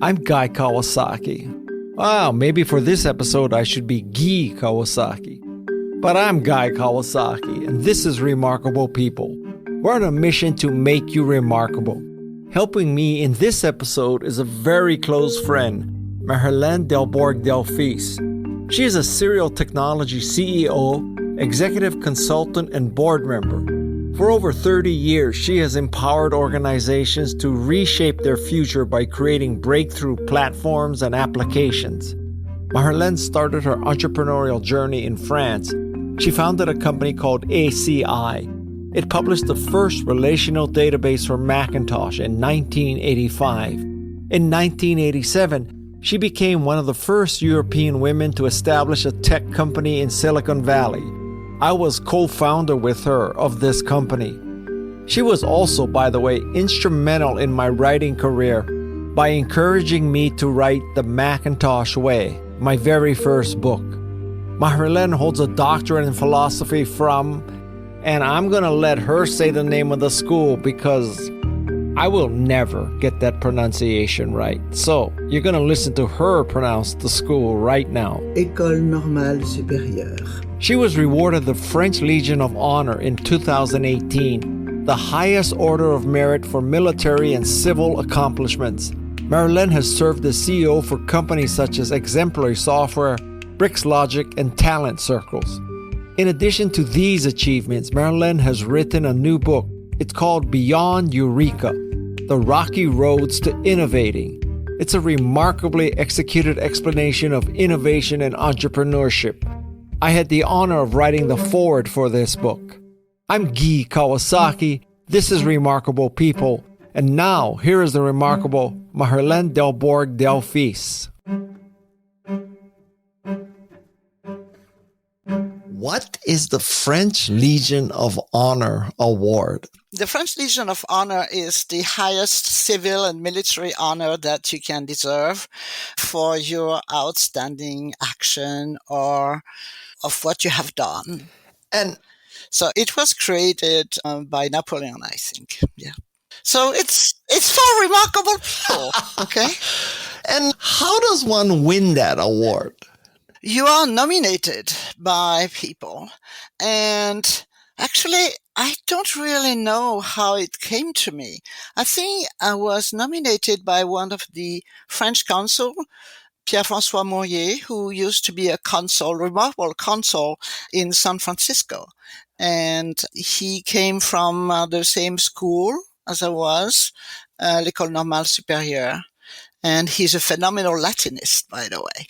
I'm Guy Kawasaki. Wow, maybe for this episode I should be Guy Kawasaki. But I'm Guy Kawasaki, and this is Remarkable People. We're on a mission to make you remarkable. Helping me in this episode is a very close friend, Marylène Delbourg-Delphis. She is a serial technology CEO, executive consultant, and board member. For over 30 years, she has empowered organizations to reshape their future by creating breakthrough platforms and applications. Marylène started her entrepreneurial journey in France. She founded a company called ACI. It published the first relational database for Macintosh in 1985. In 1987, she became one of the first European women to establish a tech company in Silicon Valley. I was co-founder with her of this company. She was also, by the way, instrumental in my writing career by encouraging me to write The Macintosh Way, my very first book. Marylène holds a doctorate in philosophy from, and I'm going to let her say the name of the school because I will never get that pronunciation right. So you're going to listen to her pronounce the school right now. École Normale Supérieure. She was rewarded the French Legion of Honor in 2018, the highest order of merit for military and civil accomplishments. Marylène has served as CEO for companies such as Exemplary Software, BricsLogic, and Talent Circles. In addition to these achievements, Marylène has written a new book. It's called Beyond Eureka, The Rocky Roads to Innovating. It's a remarkably executed explanation of innovation and entrepreneurship. I had the honor of writing the foreword for this book. I'm Guy Kawasaki. This is Remarkable People. And now, here is the remarkable Marylène Delbourg-Delphis. What is the French Legion of Honor Award? The French Legion of Honor is the highest civil and military honor that you can deserve for your outstanding action or of what you have done. And so it was created by Napoleon, I think. Yeah. So it's for remarkable people. Okay. And how does one win that award? You are nominated by people. And actually, I don't really know how it came to me. I think I was nominated by one of the French consul, Pierre-François Mourier, who used to be a consul, remarkable consul in San Francisco. And he came from the same school as I was, l'École Normale Supérieure. And he's a phenomenal Latinist, by the way.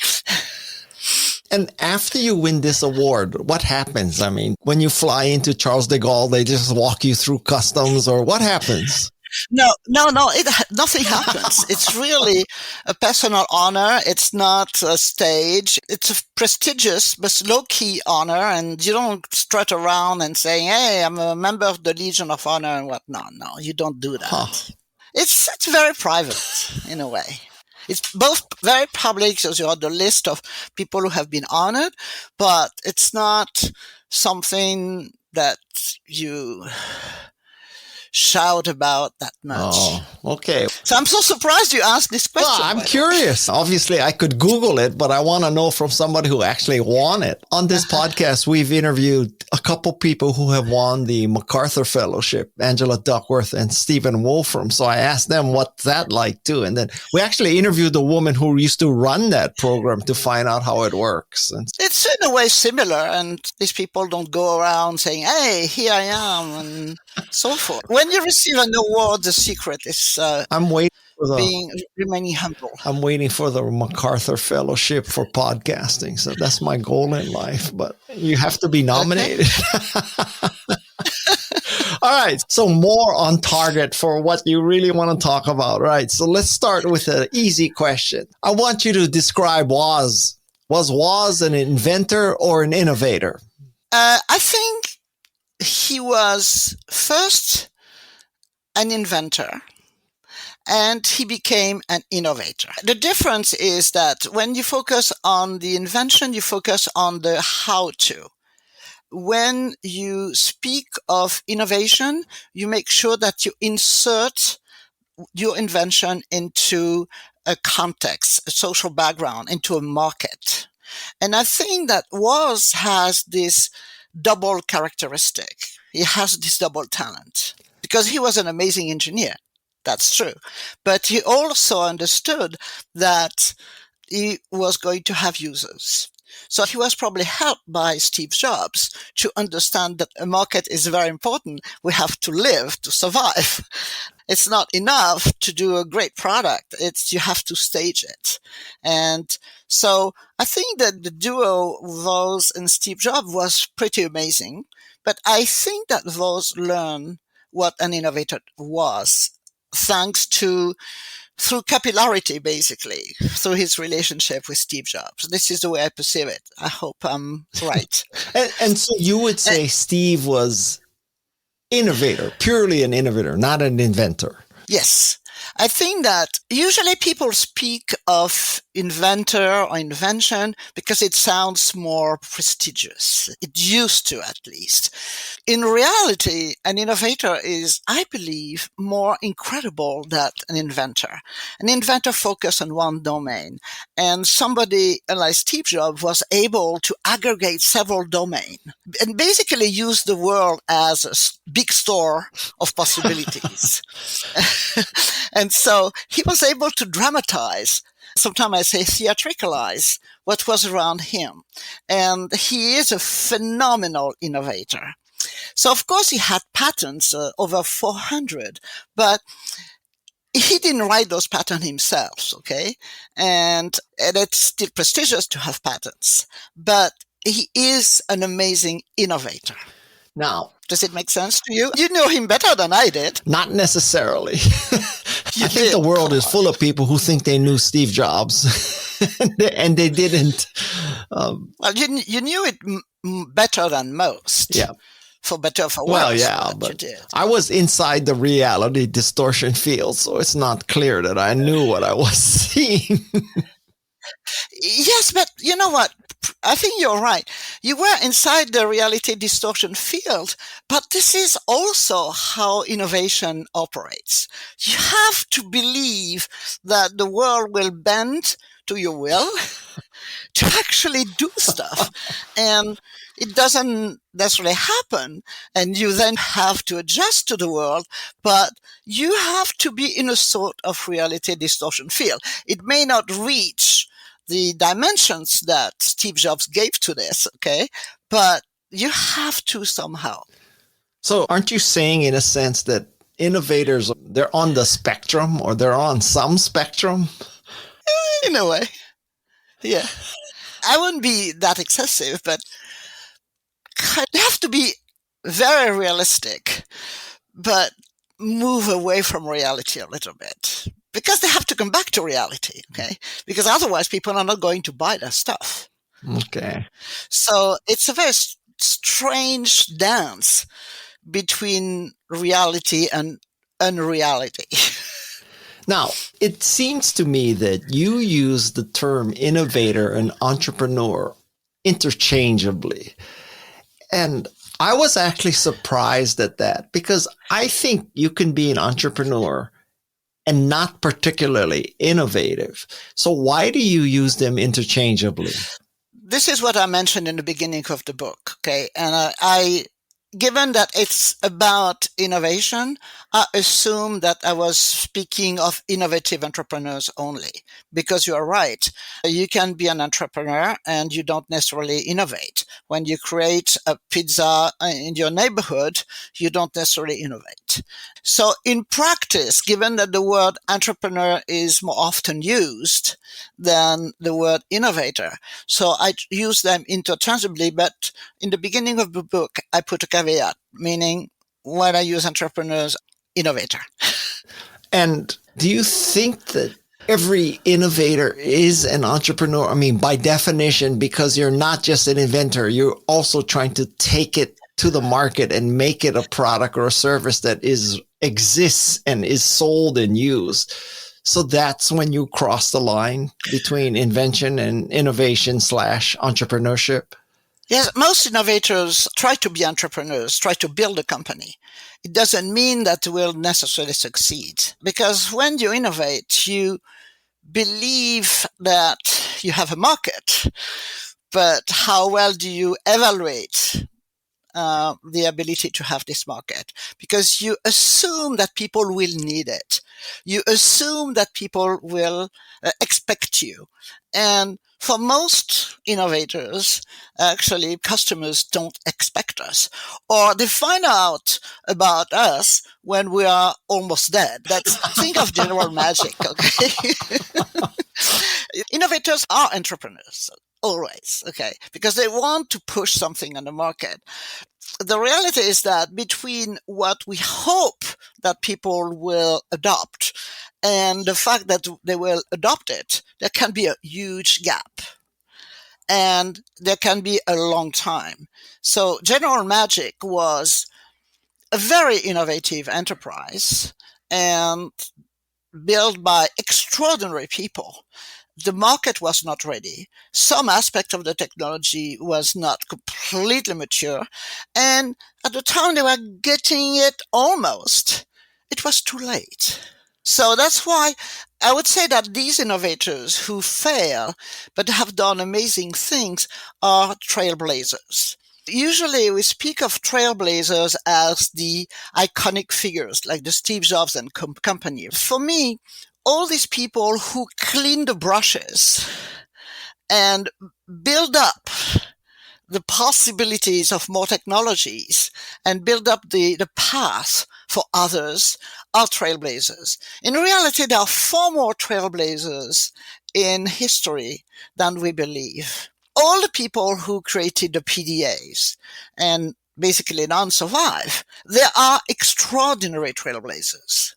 And after you win this award, what happens? I mean, when you fly into Charles de Gaulle, they just walk you through customs, or what happens? No, nothing happens. It's really a personal honor. It's not a stage. It's a prestigious but low-key honor, and you don't strut around and say, hey, I'm a member of the Legion of Honor and whatnot. No, you don't do that. Huh. It's very private in a way. It's both very public, so you have the list of people who have been honored, but it's not something that you shout about that much. Oh, okay. So I'm so surprised you asked this question. Well, I'm curious. Obviously, I could Google it, but I want to know from somebody who actually won it. On this podcast, we've interviewed a couple people who have won the MacArthur Fellowship, Angela Duckworth and Stephen Wolfram. So I asked them what's that like too. And then we actually interviewed the woman who used to run that program to find out how it works. And it's in a way similar. And these people don't go around saying, hey, here I am, and so forth. When you receive an award, the secret is I'm waiting for remaining humble. I'm waiting for the MacArthur Fellowship for podcasting. So that's my goal in life. But you have to be nominated. Okay. All right. So more on target for what you really want to talk about. Right. So let's start with an easy question. I want you to describe Woz. Was Woz an inventor or an innovator? I think he was first an inventor, and he became an innovator. The difference is that when you focus on the invention, you focus on the how-to. When you speak of innovation, you make sure that you insert your invention into a context, a social background, into a market. And I think that Woz has this double characteristic. He has this double talent because he was an amazing engineer. That's true. But he also understood that he was going to have users. So he was probably helped by Steve Jobs to understand that a market is very important. We have to live to survive. It's not enough to do a great product. You have to stage it. And so I think that the duo Woz and Steve Jobs was pretty amazing. But I think that Woz learned what an innovator was through capillarity, basically, through his relationship with Steve Jobs. This is the way I perceive it. I hope I'm right. and so you would say Steve was innovator, purely an innovator, not an inventor. Yes. I think that usually people speak of inventor or invention because it sounds more prestigious. It used to, at least. In reality, an innovator is, I believe, more incredible than an inventor. An inventor focused on one domain, and somebody like Steve Jobs was able to aggregate several domains and basically use the world as a big store of possibilities. And so he was able to dramatize, sometimes I say theatricalize, what was around him. And he is a phenomenal innovator. So, of course, he had patents, over 400, but he didn't write those patents himself, okay? And it's still prestigious to have patents, but he is an amazing innovator. Now, does it make sense to you? You know him better than I did. Not necessarily. I think the world is full of people who think they knew Steve Jobs and they didn't. Well, you knew it better than most. Yeah. For better or for worse. Well, yeah, but I was inside the reality distortion field, so it's not clear that I knew what I was seeing. Yes, but you know what? I think you're right. You were inside the reality distortion field, but this is also how innovation operates. You have to believe that the world will bend to your will to actually do stuff. And it doesn't necessarily happen, and you then have to adjust to the world, but you have to be in a sort of reality distortion field. It may not reach the dimensions that Steve Jobs gave to this, okay? But you have to somehow. So aren't you saying, in a sense, that innovators, they're on the spectrum, or they're on some spectrum? In a way, yeah. I wouldn't be that excessive, but you have to be very realistic, but move away from reality a little bit. Because they have to come back to reality, okay? Because otherwise people are not going to buy their stuff. Okay. So it's a very strange dance between reality and unreality. Now, it seems to me that you use the term innovator and entrepreneur interchangeably. And I was actually surprised at that, because I think you can be an entrepreneur and not particularly innovative. So why do you use them interchangeably? This is what I mentioned in the beginning of the book, okay? And given that it's about innovation, I assume that I was speaking of innovative entrepreneurs only, because you are right. You can be an entrepreneur and you don't necessarily innovate. When you create a pizza in your neighborhood, you don't necessarily innovate. So in practice, given that the word entrepreneur is more often used than the word innovator, so I use them interchangeably, but in the beginning of the book, I put a caveat, meaning when I use entrepreneurs, innovator. And do you think that every innovator is an entrepreneur? I mean, by definition, because you're not just an inventor, you're also trying to take it to the market and make it a product or a service that exists and is sold and used. So that's when you cross the line between invention and innovation / entrepreneurship. Yes, most innovators try to be entrepreneurs, try to build a company. It doesn't mean that they will necessarily succeed, because when you innovate, you believe that you have a market, but how well do you evaluate the ability to have this market? Because you assume that people will need it. You assume that people will expect you. And for most innovators, actually, customers don't expect us, or they find out about us when we are almost dead. Think of general magic, okay? Innovators are entrepreneurs, always, okay, because they want to push something on the market. The reality is that between what we hope that people will adopt and the fact that they will adopt it, there can be a huge gap. And there can be a long time. So General Magic was a very innovative enterprise and built by extraordinary people. The market was not ready. Some aspect of the technology was not completely mature. And at the time they were getting it almost, it was too late. So that's why I would say that these innovators who fail but have done amazing things are trailblazers. Usually we speak of trailblazers as the iconic figures like the Steve Jobs and company. For me, all these people who clean the brushes and build up the possibilities of more technologies and build up the path for others are trailblazers. In reality, there are far more trailblazers in history than we believe. All the people who created the PDAs and basically none survive, they are extraordinary trailblazers.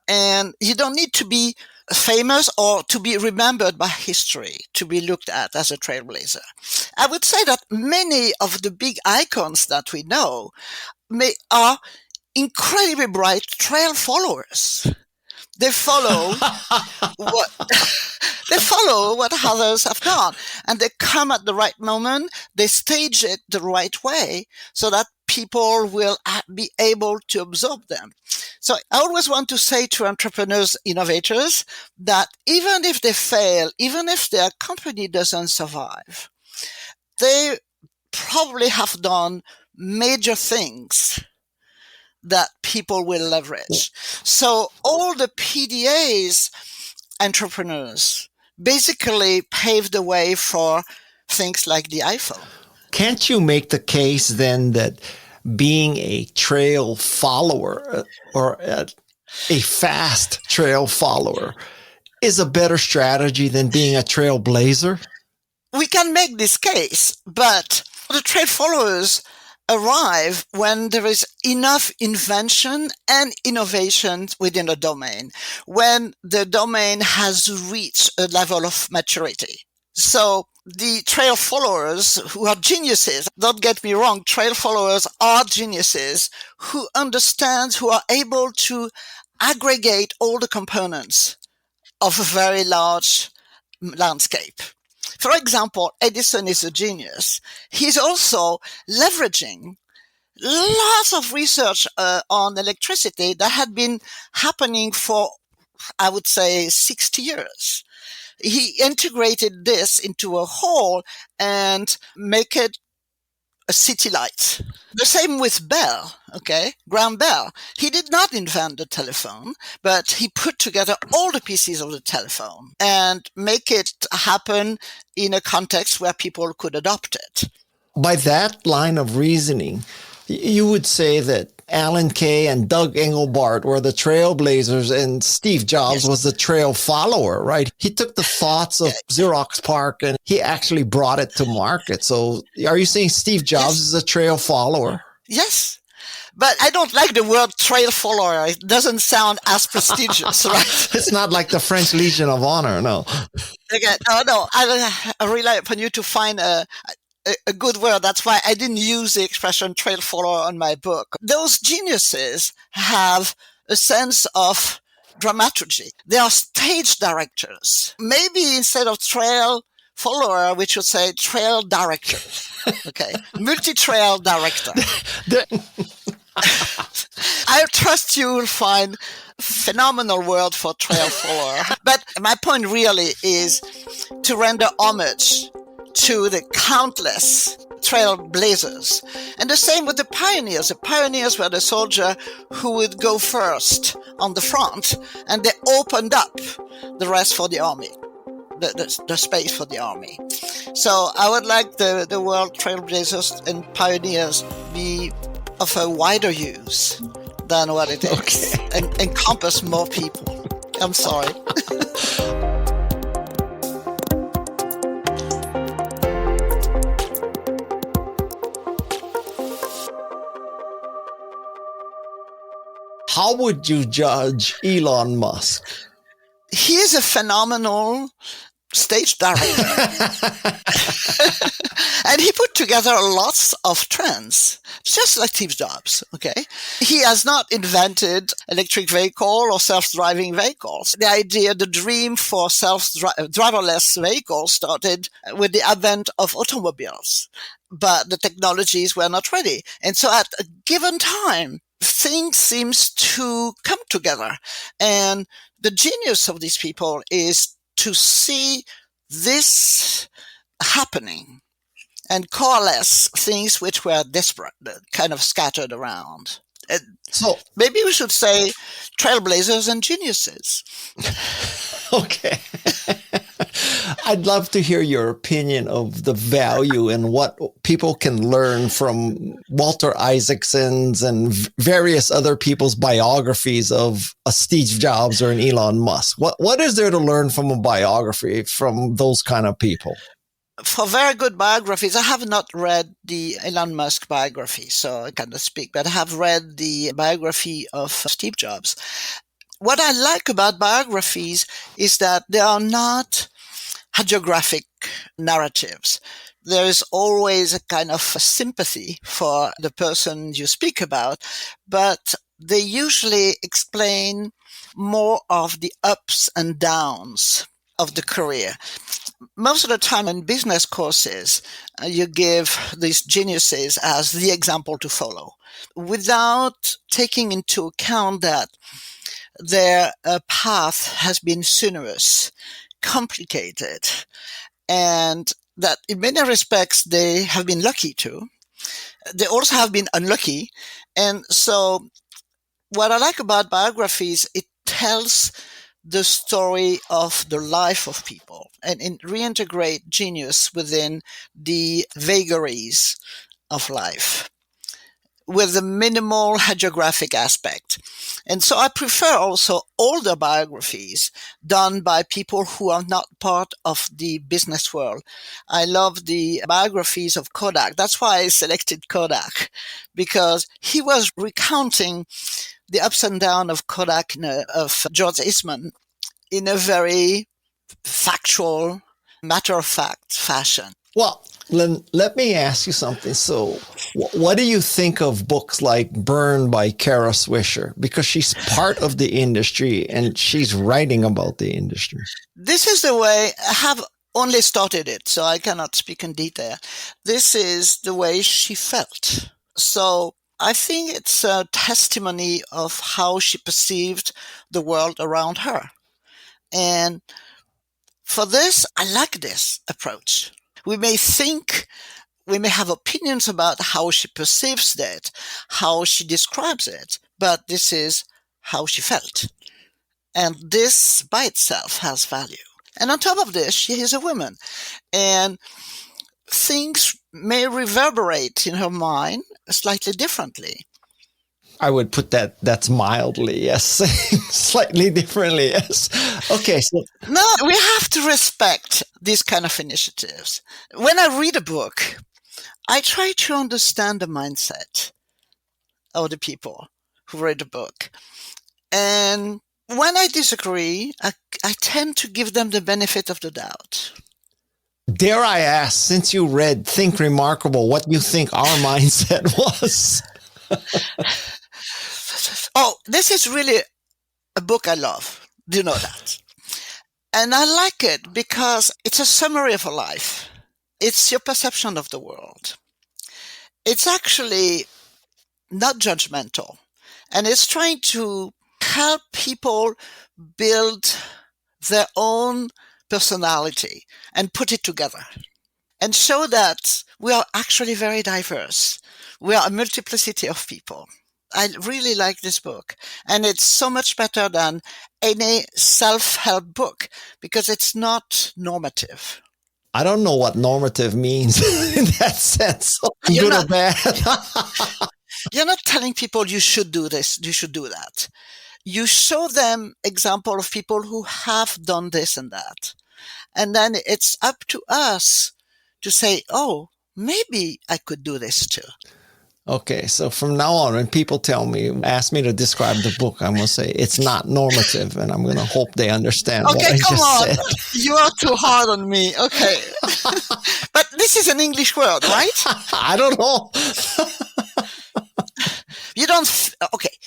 And you don't need to be famous or to be remembered by history to be looked at as a trailblazer. I would say that many of the big icons that we know are incredibly bright trail followers. They follow what others have done, and they come at the right moment. They stage it the right way so that people will be able to absorb them. So I always want to say to entrepreneurs, innovators, that even if they fail, even if their company doesn't survive, they probably have done major things that people will leverage. So all the PDAs entrepreneurs basically paved the way for things like the iPhone. Can't you make the case then that being a trail follower or a fast trail follower is a better strategy than being a trailblazer? We can make this case, but the trail followers arrive when there is enough invention and innovation within a domain, when the domain has reached a level of maturity. So the trail followers who are geniuses, don't get me wrong, trail followers are geniuses who understand, who are able to aggregate all the components of a very large landscape. For example, Edison is a genius. He's also leveraging lots of research on electricity that had been happening for, I would say, 60 years. He integrated this into a whole and make it a city light. The same with Bell, okay? Graham Bell. He did not invent the telephone, but he put together all the pieces of the telephone and make it happen in a context where people could adopt it. By that line of reasoning, you would say that Alan Kay and Doug Engelbart were the trailblazers and Steve Jobs was the trail follower, right? He took the thoughts of Xerox PARC and he actually brought it to market. So are you saying Steve Jobs is a trail follower? Yes. But I don't like the word trail follower. It doesn't sound as prestigious, right? It's not like the French Legion of Honor, no. Okay, no. I rely upon you to find a good word. That's why I didn't use the expression trail follower on my book. Those geniuses have a sense of dramaturgy. They are stage directors. Maybe instead of trail follower, we should say trail director. Okay. Multi-trail director. I trust you will find a phenomenal word for trail follower. But my point really is to render homage to the countless trailblazers. And the same with the pioneers. The pioneers were the soldier who would go first on the front, and they opened up the rest for the army, the space for the army. So I would like the word trailblazers and pioneers be of a wider use than what it is, and encompass more people. I'm sorry. How would you judge Elon Musk? He is a phenomenal stage director. And he put together lots of trends, just like Steve Jobs, okay? He has not invented electric vehicle or self-driving vehicles. The idea, the dream for driverless vehicles started with the advent of automobiles, but the technologies were not ready. And so at a given time, things seems to come together. And the genius of these people is to see this happening and coalesce things which were disparate, kind of scattered around. So maybe we should say trailblazers and geniuses. Okay. I'd love to hear your opinion of the value and what people can learn from Walter Isaacson's and various other people's biographies of a Steve Jobs or an Elon Musk. What is there to learn from a biography from those kind of people? For very good biographies, I have not read the Elon Musk biography, so I cannot speak, but I have read the biography of Steve Jobs. What I like about biographies is that they are not hagiographic narratives. There is always a kind of sympathy for the person you speak about, but they usually explain more of the ups and downs of the career. Most of the time in business courses, you give these geniuses as the example to follow without taking into account that their path has been sinuous, complicated, and that in many respects they have been lucky too. They also have been unlucky. And so what I like about biographies, it tells the story of the life of people and reintegrate genius within the vagaries of life with a minimal hagiographic aspect. And so I prefer also older biographies done by people who are not part of the business world. I love the biographies of Kodak. That's why I selected Kodak, because he was recounting the ups and downs of Kodak, of George Eastman, in a very factual, matter-of-fact fashion. Well, let me ask you something. So what do you think of books like Burn by Cara Swisher? Because she's part of the industry and she's writing about the industry. This is the way I have only started it, so I cannot speak in detail. This is the way she felt. So I think it's a testimony of how she perceived the world around her. And for this, I like this approach. We may have opinions about how she perceives that, how she describes it, but this is how she felt. And this by itself has value. And on top of this, she is a woman. And things may reverberate in her mind slightly differently. I would put that's mildly, yes. Slightly differently, yes. Okay. So no, we have to respect these kind of initiatives. When I read a book, I try to understand the mindset of the people who read the book. And when I disagree, I tend to give them the benefit of the doubt. Dare I ask, since you read Think Remarkable, what you think our mindset was? Oh, this is really a book I love. Do you know that? And I like it because it's a summary of a life. It's your perception of the world. It's actually not judgmental. And it's trying to help people build their own personality and put it together and show that we are actually very diverse. We are a multiplicity of people. I really like this book, and it's so much better than any self-help book because it's not normative. I don't know what normative means in that sense. Good or bad. You're not telling people you should do this, you should do that. You show them example of people who have done this and that. And then it's up to us to say, oh, maybe I could do this too. Okay, so from now on, when people ask me to describe the book, I'm going to say it's not normative, and I'm going to hope they understand what I just said. You are too hard on me. Okay. But this is an English word, right? I don't know.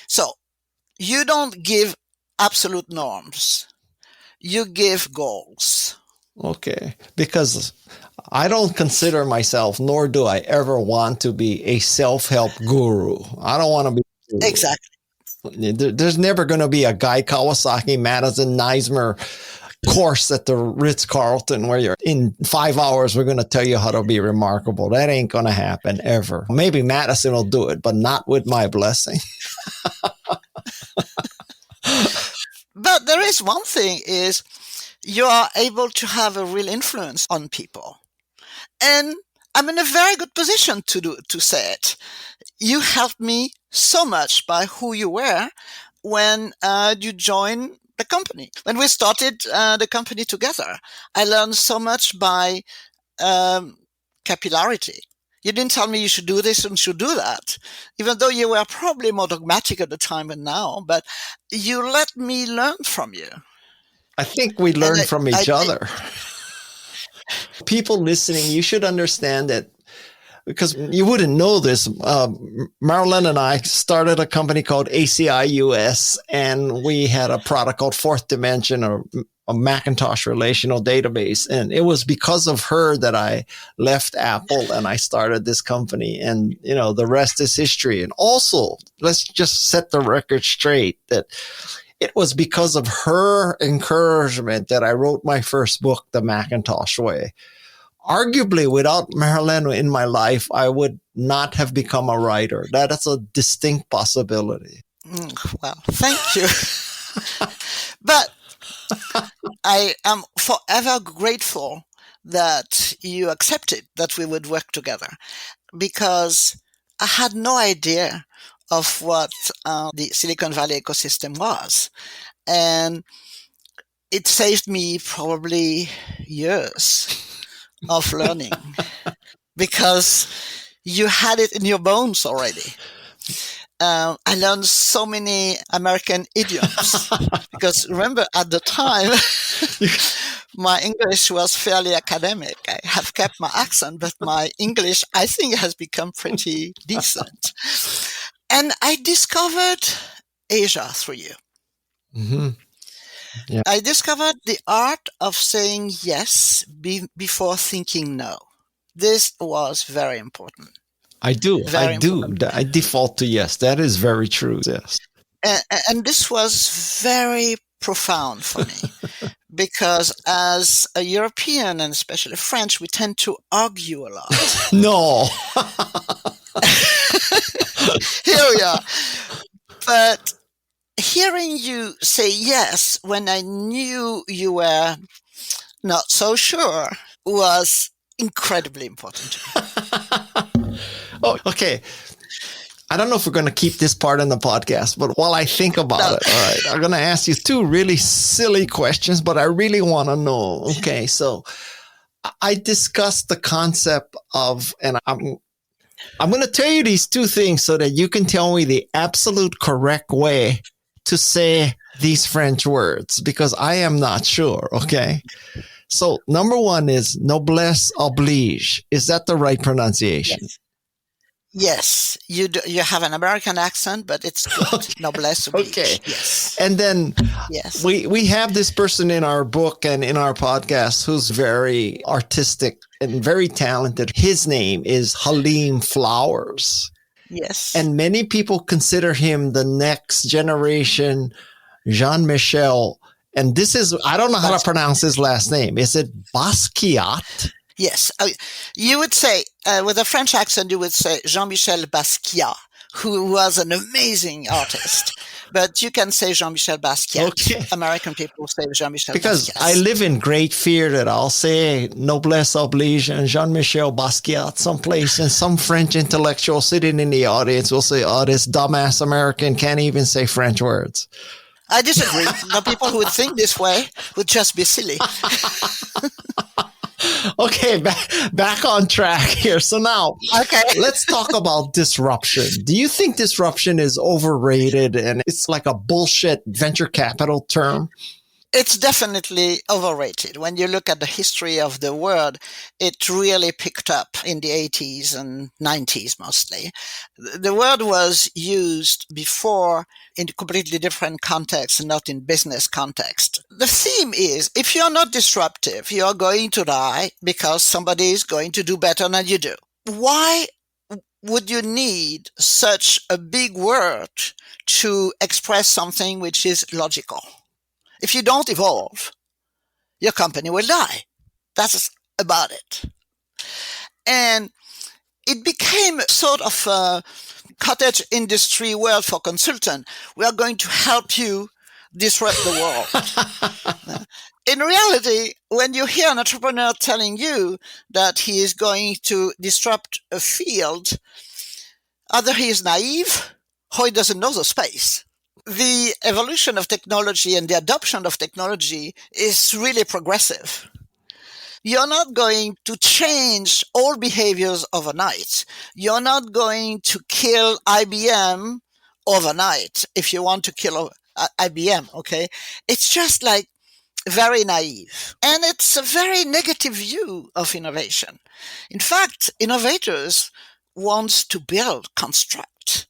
So you don't give absolute norms. You give goals. Okay, because I don't consider myself, nor do I ever want to be a self-help guru. I don't want to be. Exactly. There's never going to be a Guy Kawasaki, Madison Neismer course at the Ritz-Carlton where you're in 5 hours, we're going to tell you how to be remarkable. That ain't going to happen ever. Maybe Madison will do it, but not with my blessing. But there is one thing is you are able to have a real influence on people. And I'm in a very good position to say it. You helped me so much by who you were when you joined the company. When we started the company together, I learned so much by capillarity. You didn't tell me you should do this and should do that, even though you were probably more dogmatic at the time than now, but you let me learn from you. I think we learn from each other. People listening, you should understand that, because you wouldn't know this. Marylène and I started a company called ACI US, and we had a product called Fourth Dimension, or a Macintosh relational database. And it was because of her that I left Apple and I started this company. And, the rest is history. And also, let's just set the record straight that it was because of her encouragement that I wrote my first book, The Macintosh Way. Arguably, without Marylène in my life, I would not have become a writer. That is a distinct possibility. Well, thank you. But I am forever grateful that you accepted that we would work together, because I had no idea of what the Silicon Valley ecosystem was. And it saved me probably years of learning because you had it in your bones already. I learned so many American idioms because remember at the time, my English was fairly academic. I have kept my accent, but my English, I think, has become pretty decent. And I discovered Asia through you. Mm-hmm. Yeah. I discovered the art of saying yes before thinking no. This was very important. I default to yes. That is very true. Yes. And this was very profound for me because as a European and especially French, we tend to argue a lot. No. Here we are. But hearing you say yes when I knew you were not so sure was incredibly important to me. Oh, okay. I don't know if we're going to keep this part in the podcast, but while I think about it, all right, I'm going to ask you two really silly questions, but I really want to know. Okay, so I discussed the concept of, and I'm going to tell you these two things so that you can tell me the absolute correct way to say these French words, because I am not sure. Okay. So number one is Noblesse Oblige. Is that the right pronunciation? Yes, you do. You have an American accent, but it's good. Noblesse Oblig. Okay. Yes. And then Yes. we have this person in our book and in our podcast who's very artistic and very talented. His name is Halim Flowers. Yes. And many people consider him the next generation Jean-Michel. And this is, I don't know how to pronounce his last name. Is it Basquiat? Yes. You would say, with a French accent, you would say Jean-Michel Basquiat, who was an amazing artist. But you can say Jean-Michel Basquiat. Okay. American people say Jean-Michel because Basquiat. I live in great fear that I'll say Noblesse Oblige and Jean-Michel Basquiat someplace, and some French intellectual sitting in the audience will say, oh, this dumbass American can't even say French words. I disagree. The people who would think this way would just be silly. Okay, back on track here. So now, let's talk about disruption. Do you think disruption is overrated and it's like a bullshit venture capital term? It's definitely overrated. When you look at the history of the word, it really picked up in the 80s and 90s mostly. The word was used before in a completely different context and not in business context. The theme is, if you're not disruptive, you're going to die because somebody is going to do better than you do. Why would you need such a big word to express something which is logical? If you don't evolve, your company will die. That's about it. And it became sort of a cottage industry world for consultants. We are going to help you disrupt the world. In reality, when you hear an entrepreneur telling you that he is going to disrupt a field, either he is naive or he doesn't know the space. The evolution of technology and the adoption of technology is really progressive. You're not going to change all behaviors overnight. You're not going to kill IBM overnight if you want to kill IBM, okay? It's just like very naive. And it's a very negative view of innovation. In fact, innovators want to build, construct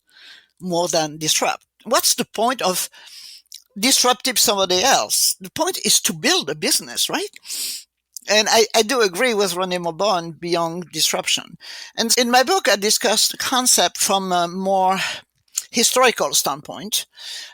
more than disrupt. What's the point of disrupting somebody else? The point is to build a business, right? And I do agree with René Maubin on Beyond Disruption. And in my book, I discussed the concept from a more historical standpoint,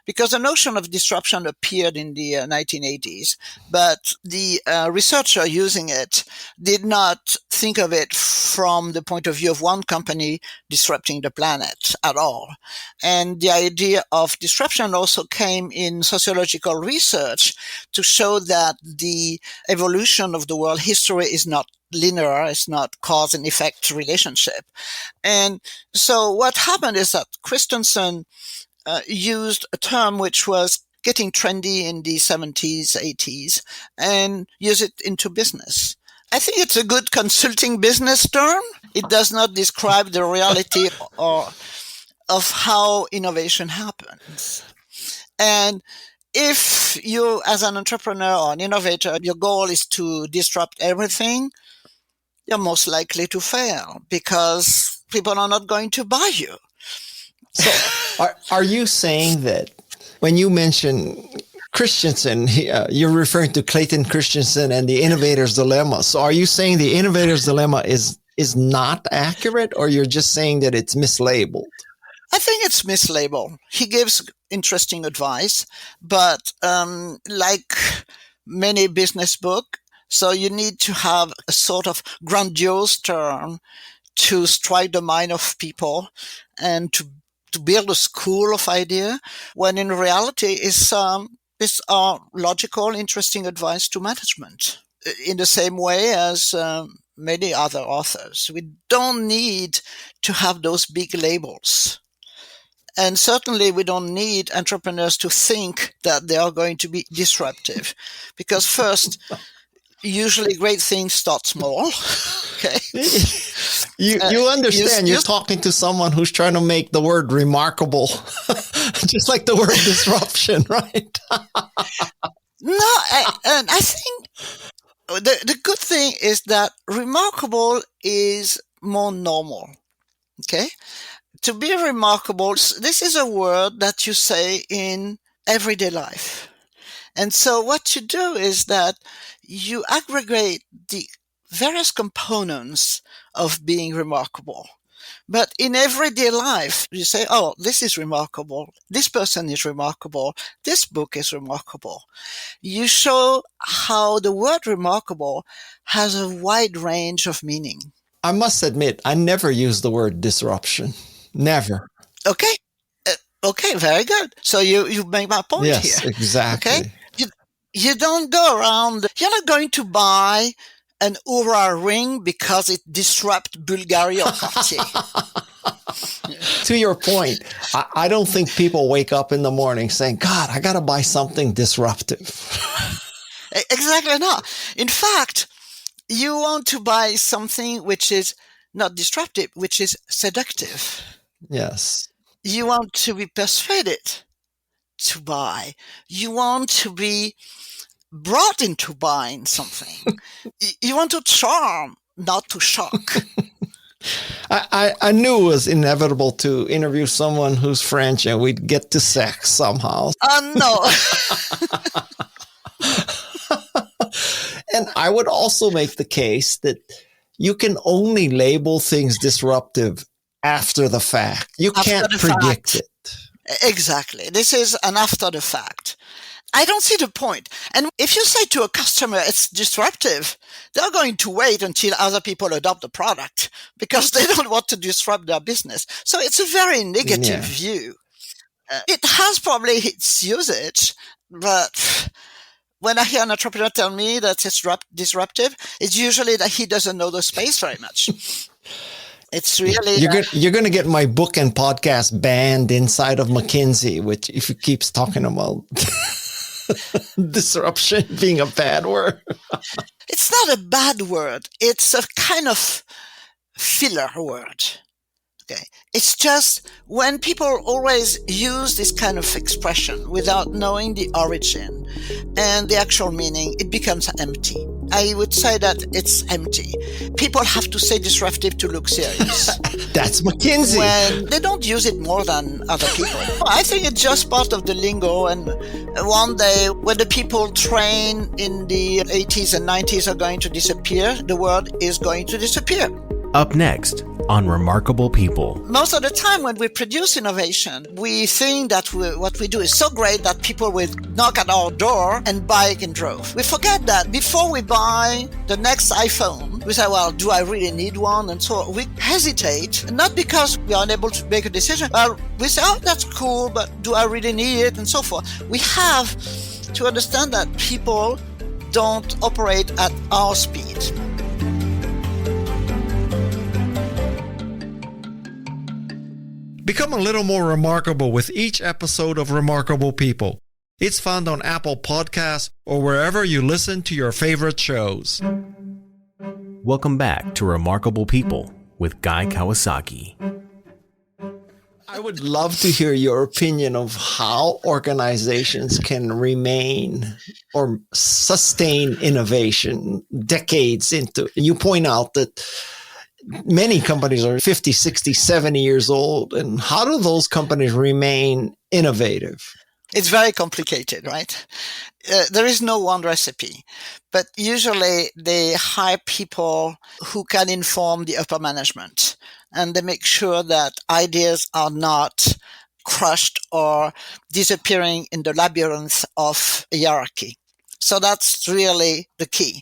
because the notion of disruption appeared in the 1980s, but the researcher using it did not think of it from the point of view of one company disrupting the planet at all. And the idea of disruption also came in sociological research to show that the evolution of the world history is not linear, it's not cause and effect relationship. And so what happened is that Christensen used a term which was getting trendy in the 70s, 80s, and use it into business. I think it's a good consulting business term. It does not describe the reality of how innovation happens. And if you, as an entrepreneur or an innovator, your goal is to disrupt everything, you're most likely to fail because people are not going to buy you. So are you saying that when you mention Christensen, you're referring to Clayton Christensen and the Innovators Dilemma. So are you saying the Innovators Dilemma is not accurate, or you're just saying that it's mislabeled? I think it's mislabeled. He gives interesting advice, but like many business books, so you need to have a sort of grandiose term to strike the mind of people and to build a school of idea, when in reality these are logical, interesting advice to management. In the same way as many other authors, we don't need to have those big labels. And certainly we don't need entrepreneurs to think that they are going to be disruptive, because first, usually great things start small. Okay. You understand you're talking to someone who's trying to make the word remarkable, just like the word disruption, right? No, and I think the good thing is that remarkable is more normal Okay? To be remarkable, this is a word that you say in everyday life. And so what you do is that you aggregate the various components of being remarkable. But in everyday life, you say, oh, this is remarkable. This person is remarkable. This book is remarkable. You show how the word remarkable has a wide range of meaning. I must admit, I never use the word disruption. Never. Okay. Okay, very good. So you make my point here. Yes, exactly. Okay? You don't go around, you're not going to buy an Oura ring because it disrupts Bulgaria or Cartier. To your point, I don't think people wake up in the morning saying, God, I got to buy something disruptive. Exactly not. In fact, you want to buy something which is not disruptive, which is seductive. Yes. You want to be persuaded to buy. You want to be brought into buying something. You want to charm, not to shock. I knew it was inevitable to interview someone who's French and we'd get to sex somehow. No. And I would also make the case that you can only label things disruptive after the fact. You can't predict it. Exactly. This is an after the fact. I don't see the point. And if you say to a customer it's disruptive, they're going to wait until other people adopt the product because they don't want to disrupt their business. So it's a very negative view. It has probably its usage, but when I hear an entrepreneur tell me that it's disruptive, it's usually that he doesn't know the space very much. It's really... You're going to get my book and podcast banned inside of McKinsey, which if he keeps talking about disruption being a bad word. It's not a bad word. It's a kind of filler word. Okay. It's just when people always use this kind of expression without knowing the origin and the actual meaning, it becomes empty. I would say that it's empty. People have to say disruptive to look serious. That's McKinsey. When they don't use it more than other people. I think it's just part of the lingo. And one day when the people trained in the 80s and 90s are going to disappear, the word is going to disappear. Up next on Remarkable People. Most of the time when we produce innovation, we think that what we do is so great that people will knock at our door and buy it in droves. We forget that before we buy the next iPhone, we say, well, do I really need one? And so we hesitate, not because we are unable to make a decision. Well, we say, oh, that's cool, but do I really need it? And so forth. We have to understand that people don't operate at our speed. Become a little more remarkable with each episode of Remarkable People. It's found on Apple Podcasts or wherever you listen to your favorite shows. Welcome back to Remarkable People with Guy Kawasaki. I would love to hear your opinion of how organizations can remain or sustain innovation decades into. You point out that many companies are 50, 60, 70 years old. And how do those companies remain innovative? It's very complicated, right? There is no one recipe, but usually they hire people who can inform the upper management, and they make sure that ideas are not crushed or disappearing in the labyrinth of a hierarchy. So that's really the key.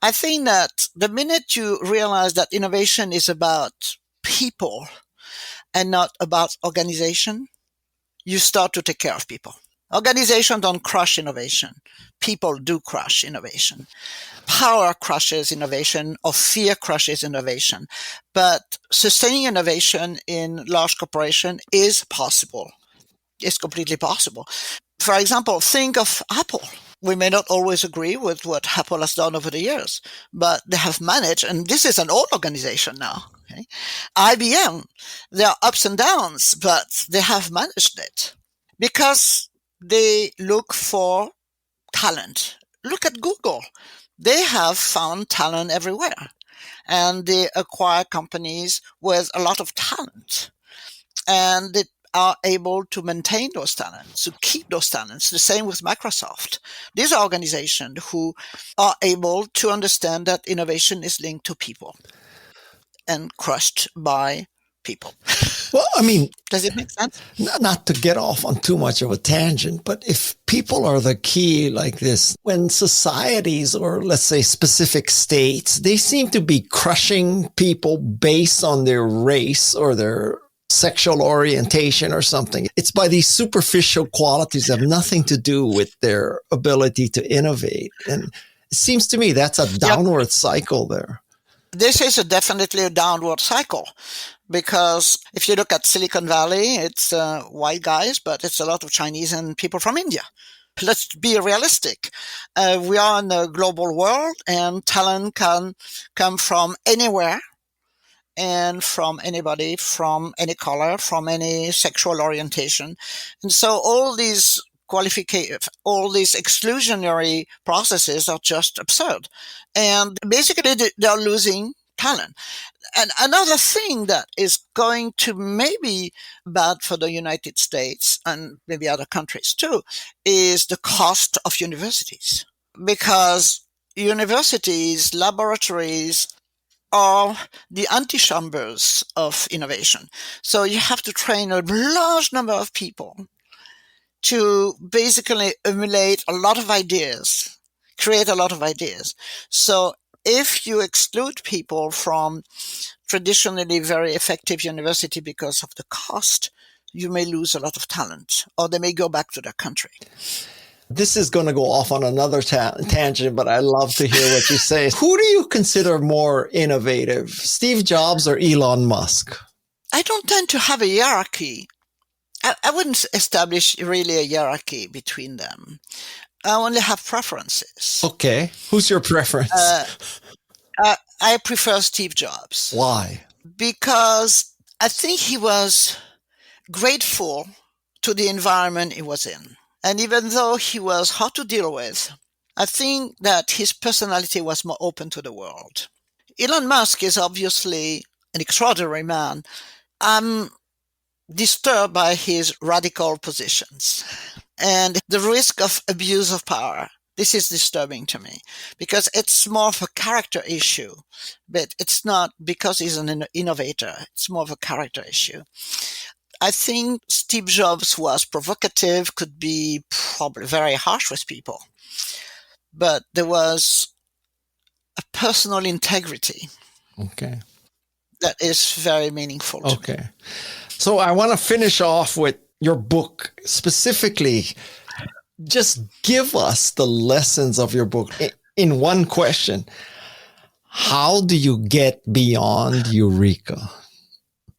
I think that the minute you realize that innovation is about people and not about organization, you start to take care of people. Organizations don't crush innovation. People do crush innovation. Power crushes innovation, or fear crushes innovation. But sustaining innovation in large corporations is possible. It's completely possible. For example, think of Apple. We may not always agree with what Apple has done over the years, but they have managed, and this is an old organization now. Okay? IBM, there are ups and downs, but they have managed it because they look for talent. Look at Google. They have found talent everywhere. and they acquire companies with a lot of talent, and they are able to maintain those talents, to keep those talents. The same with Microsoft. These are organizations who are able to understand that innovation is linked to people and crushed by people. Well, I mean, does it make sense? Not to get off on too much of a tangent, but if people are the key like this, when societies or let's say specific states, they seem to be crushing people based on their race or their sexual orientation or something. It's by these superficial qualities that have nothing to do with their ability to innovate. And it seems to me that's a downward cycle there. This is definitely a downward cycle, because if you look at Silicon Valley, it's white guys, but it's a lot of Chinese and people from India. Let's be realistic. We are in a global world, and talent can come from anywhere and from anybody, from any color, from any sexual orientation. And so all these all these exclusionary processes are just absurd. And basically they're losing talent. And another thing that is going to maybe bad for the United States and maybe other countries too is the cost of universities. Because universities, laboratories are the antechambers of innovation. So you have to train a large number of people to basically emulate a lot of ideas, create a lot of ideas. So if you exclude people from traditionally very effective university because of the cost, you may lose a lot of talent, or they may go back to their country. This is going to go off on another tangent, but I love to hear what you say. Who do you consider more innovative, Steve Jobs or Elon Musk? I don't tend to have a hierarchy. I wouldn't establish really a hierarchy between them. I only have preferences. Okay. Who's your preference? I prefer Steve Jobs. Why? Because I think he was grateful to the environment he was in. And even though he was hard to deal with, I think that his personality was more open to the world. Elon Musk is obviously an extraordinary man. I'm disturbed by his radical positions and the risk of abuse of power. This is disturbing to me because it's more of a character issue, but it's not because he's an innovator. It's more of a character issue. I think Steve Jobs was provocative, could be probably very harsh with people, but there was a personal integrity. Okay. That is very meaningful to me. Okay. So I want to finish off with your book specifically. Just give us the lessons of your book in one question. How do you get beyond Eureka?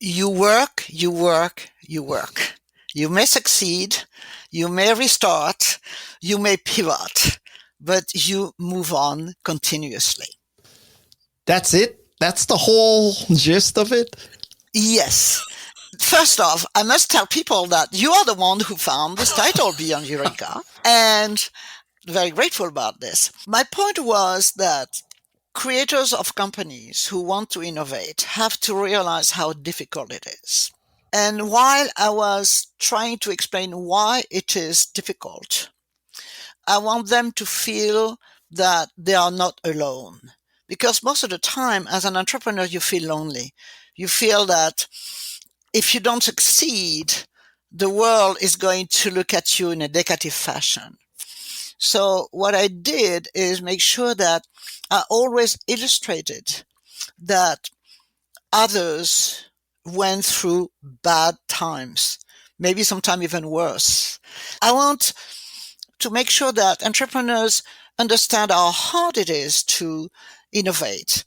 You work, you work, you work. You may succeed, you may restart, you may pivot, but you move on continuously. That's it? That's the whole gist of it? Yes. First off, I must tell people that you are the one who found this title, Beyond Eureka, and very grateful about this. My point was that creators of companies who want to innovate have to realize how difficult it is. And while I was trying to explain why it is difficult, I want them to feel that they are not alone. Because most of the time, as an entrepreneur, you feel lonely. You feel that if you don't succeed, the world is going to look at you in a negative fashion. So what I did is make sure that I always illustrated that others went through bad times, maybe sometimes even worse. I want to make sure that entrepreneurs understand how hard it is to innovate.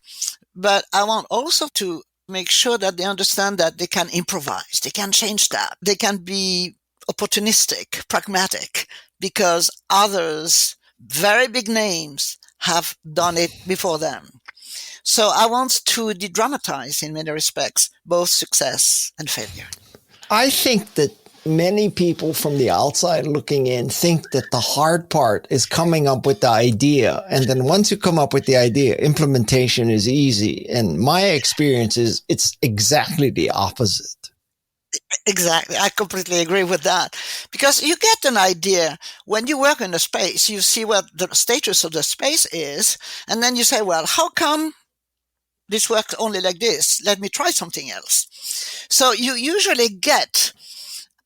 But I want also to make sure that they understand that they can improvise, they can change that, they can be opportunistic, pragmatic, because others, very big names, have done it before them. So I want to de-dramatize in many respects both success and failure. I think that many people from the outside looking in think that the hard part is coming up with the idea. And then once you come up with the idea, implementation is easy. And my experience is it's exactly the opposite. Exactly. I completely agree with that. Because you get an idea when you work in a space, you see what the status of the space is. And then you say, well, how come this works only like this? Let me try something else. So you usually get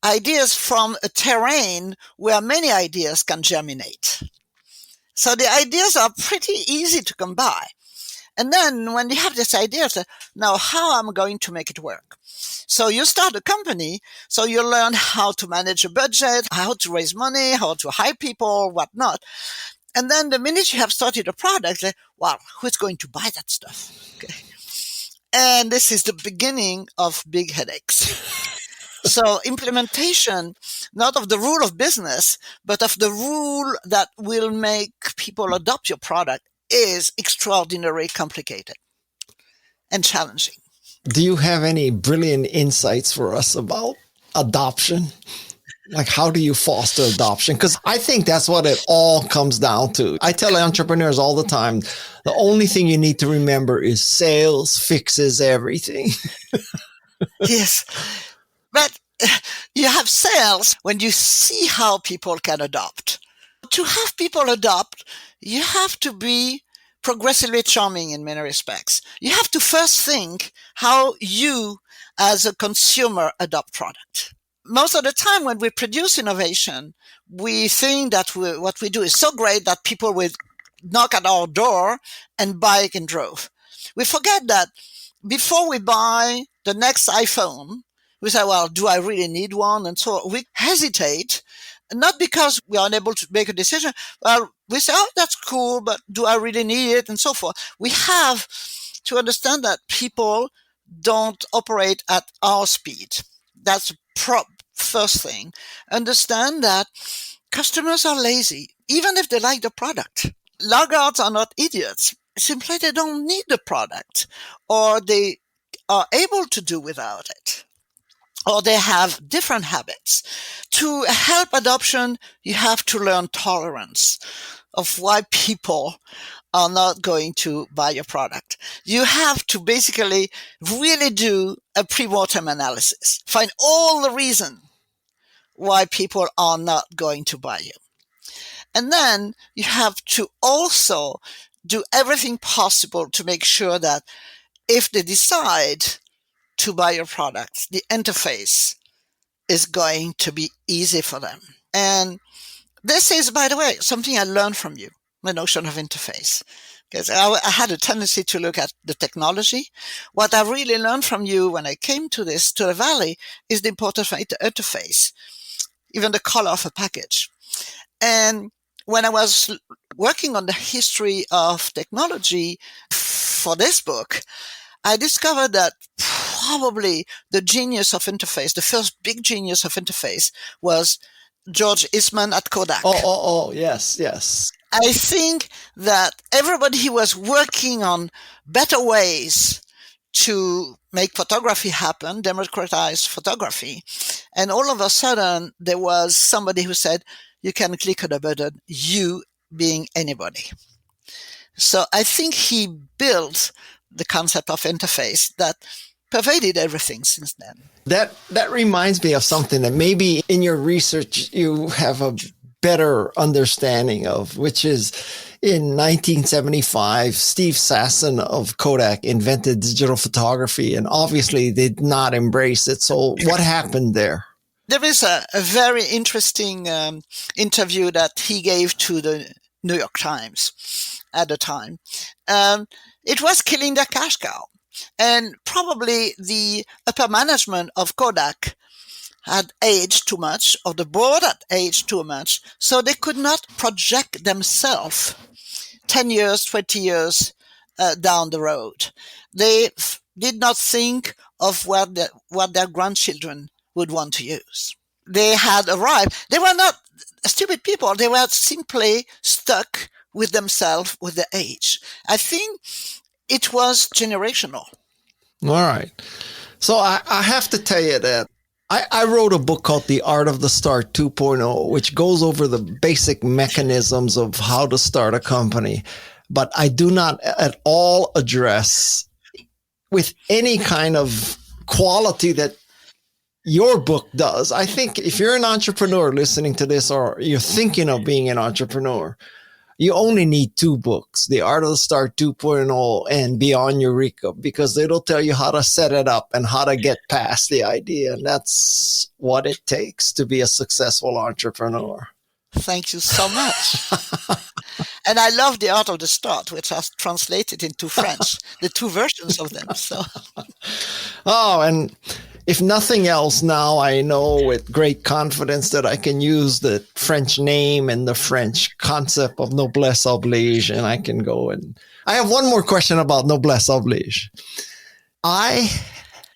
ideas from a terrain where many ideas can germinate. So the ideas are pretty easy to come by. And then when you have this idea, now how am I going to make it work? So you start a company, so you learn how to manage a budget, how to raise money, how to hire people, whatnot. And then the minute you have started a product, well, who's going to buy that stuff? Okay. And this is the beginning of big headaches. So implementation, not of the rule of business, but of the rule that will make people adopt your product, is extraordinarily complicated and challenging. Do you have any brilliant insights for us about adoption? Like, how do you foster adoption? Because I think that's what it all comes down to. I tell entrepreneurs all the time, the only thing you need to remember is sales fixes everything. Yes. But you have sales when you see how people can adopt. To have people adopt, you have to be progressively charming in many respects. You have to first think how you, as a consumer, adopt product. Most of the time when we produce innovation, we think that what we do is so great that people will knock at our door and buy it in drove. We forget that before we buy the next iPhone, we say, well, do I really need one? And so we hesitate, not because we are unable to make a decision. Well, we say, oh, that's cool, but do I really need it? And so forth. We have to understand that people don't operate at our speed. That's the first thing. Understand that customers are lazy, even if they like the product. Laggards are not idiots. Simply they don't need the product, or they are able to do without it, or they have different habits. To help adoption, you have to learn tolerance of why people are not going to buy your product. You have to basically really do a pre-mortem analysis. Find all the reason why people are not going to buy you. And then you have to also do everything possible to make sure that if they decide to buy your product, the interface is going to be easy for them. And this is, by the way, something I learned from you, the notion of interface. Because I had a tendency to look at the technology. What I really learned from you when I came to the Valley, is the importance of the interface, even the color of a package. And when I was working on the history of technology for this book, I discovered that probably the genius of interface, the first big genius of interface, was George Eastman at Kodak. Yes. I think that everybody was working on better ways to make photography happen, democratize photography. And all of a sudden, there was somebody who said, you can click on a button, you being anybody. So I think he built the concept of interface that pervaded everything since then. That reminds me of something that maybe in your research you have a better understanding of, which is in 1975, Steve Sasson of Kodak invented digital photography, and obviously they did not embrace it. So what happened there? There is a very interesting interview that he gave to the New York Times at the time. It was killing their cash cow. And probably the upper management of Kodak had aged too much, or the board had aged too much, so they could not project themselves 10 years, 20 years down the road. They did not think of what their grandchildren would want to use. They had arrived. They were not stupid people. They were simply stuck with themselves, with the age. I think it was generational. All right. So I have to tell you that I wrote a book called The Art of the Start 2.0, which goes over the basic mechanisms of how to start a company. But I do not at all address with any kind of quality that your book does. I think if you're an entrepreneur listening to this, or you're thinking of being an entrepreneur, you only need 2 books, The Art of the Start 2.0 and Beyond Eureka, because it'll tell you how to set it up and how to get past the idea. And that's what it takes to be a successful entrepreneur. Thank you so much. And I love The Art of the Start, which I've translated into French, the 2 versions of them. So, and if nothing else, now I know with great confidence that I can use the French name and the French concept of Noblesse Oblige, and I can go and... I have one more question about Noblesse Oblige. I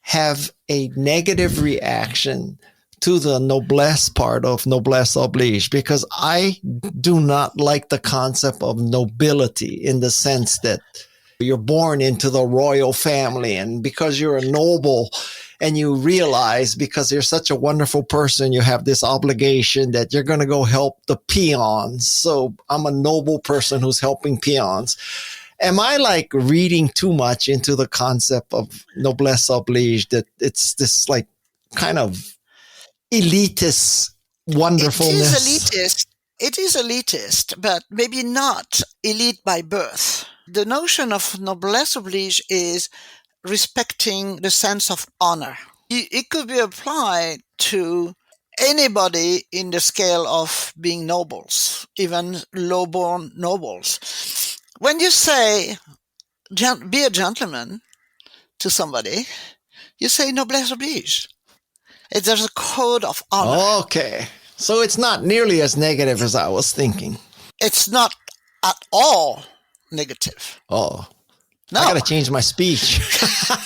have a negative reaction to the noblesse part of Noblesse Oblige because I do not like the concept of nobility in the sense that you're born into the royal family, and because you're a noble and you realize because you're such a wonderful person, you have this obligation that you're going to go help the peons. So I'm a noble person who's helping peons. Am I like reading too much into the concept of Noblesse Oblige, that it's this like kind of elitist wonderfulness? It is elitist, but maybe not elite by birth. The notion of Noblesse Oblige is respecting the sense of honor. It could be applied to anybody in the scale of being nobles, even low-born nobles. When you say, be a gentleman to somebody, you say Noblesse Oblige. There's a code of honor. Okay. So it's not nearly as negative as I was thinking. It's not at all negative. Oh. No. I got to change my speech.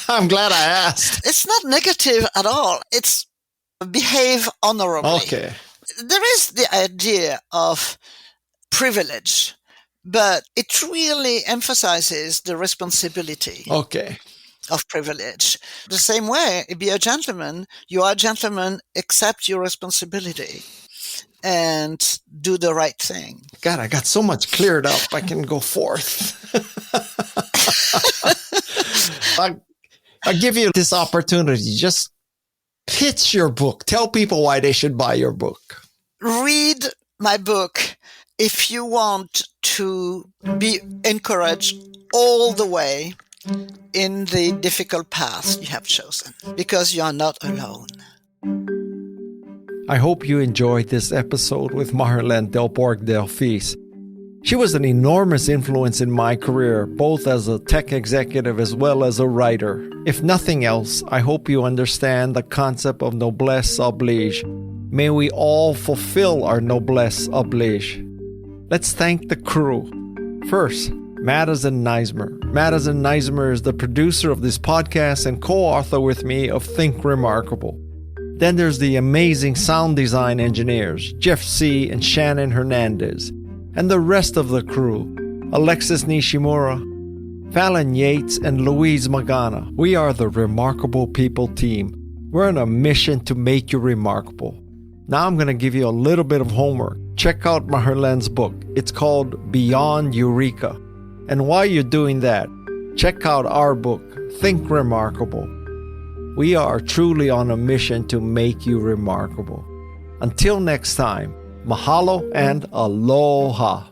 I'm glad I asked. It's not negative at all. It's behave honorably. Okay. There is the idea of privilege, but it really emphasizes the responsibility of privilege. The same way, be a gentleman. You are a gentleman, accept your responsibility and do the right thing. God, I got so much cleared up. I can go forth. I'll give you this opportunity. Just pitch your book. Tell people why they should buy your book. Read my book if you want to be encouraged all the way in the difficult path you have chosen, because you are not alone. I hope you enjoyed this episode with Marylène Delbourg-Delphis. She was an enormous influence in my career, both as a tech executive as well as a writer. If nothing else, I hope you understand the concept of Noblesse Oblige. May we all fulfill our Noblesse Oblige. Let's thank the crew. First, Madison Neismer. Madison Neismer is the producer of this podcast and co-author with me of Think Remarkable. Then there's the amazing sound design engineers, Jeff C. and Shannon Hernandez. And the rest of the crew, Alexis Nishimura, Fallon Yates, and Louise Magana. We are the Remarkable People team. We're on a mission to make you remarkable. Now I'm going to give you a little bit of homework. Check out Marylène's book. It's called Beyond Eureka. And while you're doing that, check out our book, Think Remarkable. We are truly on a mission to make you remarkable. Until next time, mahalo and aloha.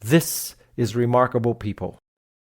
This is Remarkable People.